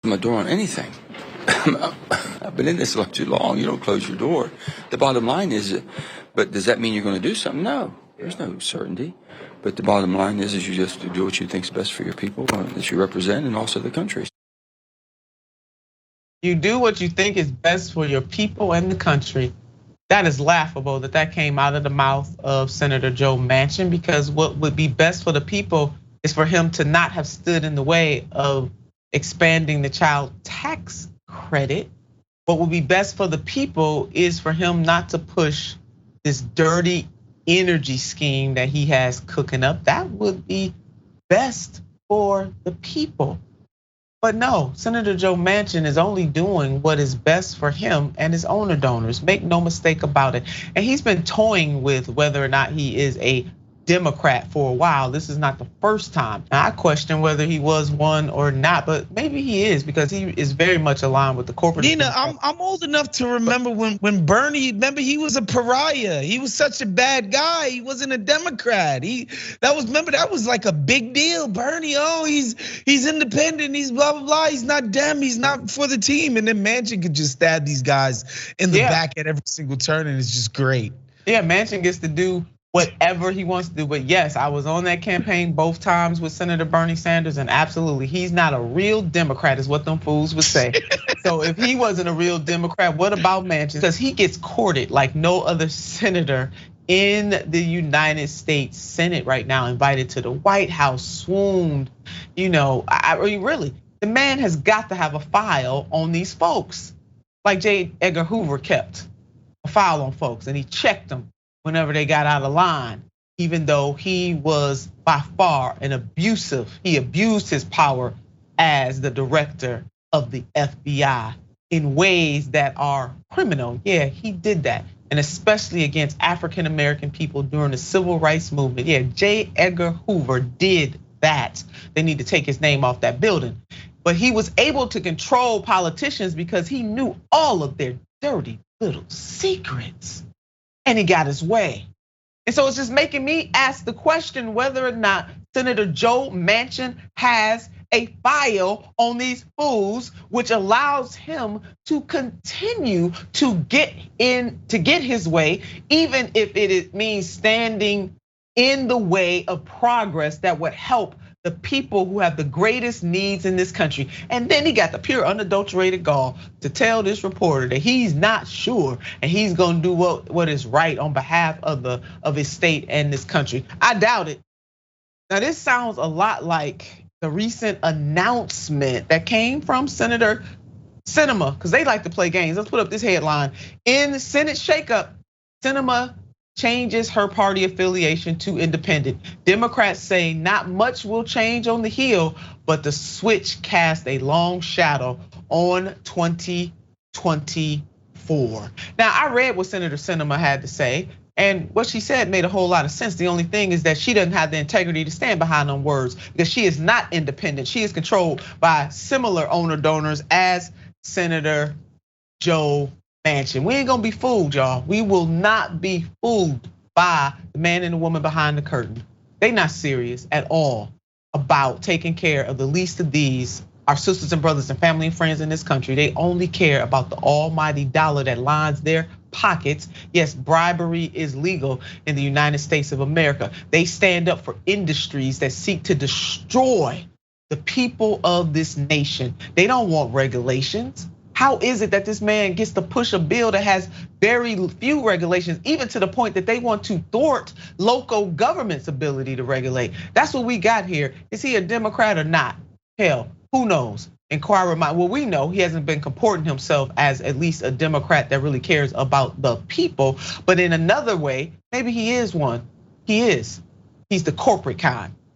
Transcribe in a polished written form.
my door on anything. I've been in this too long. You don't close your door. The bottom line is, but does that mean you're going to do something? No, there's no certainty. But the bottom line is you just do what you think is best for your people that you represent and also the country. You do what you think is best for your people and the country. That is laughable that came out of the mouth of Senator Joe Manchin, because what would be best for the people is for him to not have stood in the way of expanding the child tax credit. What would be best for the people is for him not to push this dirty energy scheme that he has cooking up. That would be best for the people. But no, Senator Joe Manchin is only doing what is best for him and his owner donors. Make no mistake about it. And he's been toying with whether or not he is a Democrat for a while. This is not the first time. Now, I question whether he was one or not, but maybe he is, because he is very much aligned with the corporate. Nina, I'm old enough to remember when Bernie, remember, he was a pariah. He was such a bad guy. He wasn't a Democrat. That was like a big deal. Bernie, he's independent. He's blah blah blah. He's not Dem. He's not for the team. And then Manchin could just stab these guys in the back at every single turn, and it's just great. Yeah, Manchin gets to do whatever he wants to do. But yes, I was on that campaign both times with Senator Bernie Sanders, and absolutely, he's not a real Democrat, is what them fools would say. So if he wasn't a real Democrat, what about Manchin? Because he gets courted like no other senator in the United States Senate right now, invited to the White House, swooned. I mean, really, the man has got to have a file on these folks, like J. Edgar Hoover kept a file on folks, and he checked them whenever they got out of line, even though he was by far an abusive. He abused his power as the director of the FBI in ways that are criminal. Yeah, he did that. And especially against African American people during the civil rights movement. Yeah, J. Edgar Hoover did that. They need to take his name off that building. But he was able to control politicians because he knew all of their dirty little secrets. And he got his way. And so it's just making me ask the question whether or not Senator Joe Manchin has a file on these fools, which allows him to continue to get his way, even if it means standing in the way of progress that would help the people who have the greatest needs in this country. And then he got the pure unadulterated gall to tell this reporter that he's not sure and he's gonna do what is right on behalf of his state and this country. I doubt it. Now this sounds a lot like the recent announcement that came from Senator Sinema, because they like to play games. Let's put up this headline. In the Senate shakeup, Sinema changes her party affiliation to independent. Democrats say not much will change on the Hill, but the switch cast a long shadow on 2024. Now, I read what Senator Sinema had to say, and what she said made a whole lot of sense. The only thing is that she doesn't have the integrity to stand behind them words, because she is not independent. She is controlled by similar owner donors as Senator Joe Manchin. We ain't gonna be fooled, y'all. We will not be fooled by the man and the woman behind the curtain. They not serious at all about taking care of the least of these, our sisters and brothers and family and friends in this country. They only care about the almighty dollar that lines their pockets. Yes, bribery is legal in the United States of America. They stand up for industries that seek to destroy the people of this nation. They don't want regulations. How is it that this man gets to push a bill that has very few regulations, even to the point that they want to thwart local government's ability to regulate? That's what we got here. Is he a Democrat or not? Hell, who knows? Inquirer mind. Well, we know he hasn't been comporting himself as at least a Democrat that really cares about the people. But in another way, maybe he is one. He is. He's the corporate kind.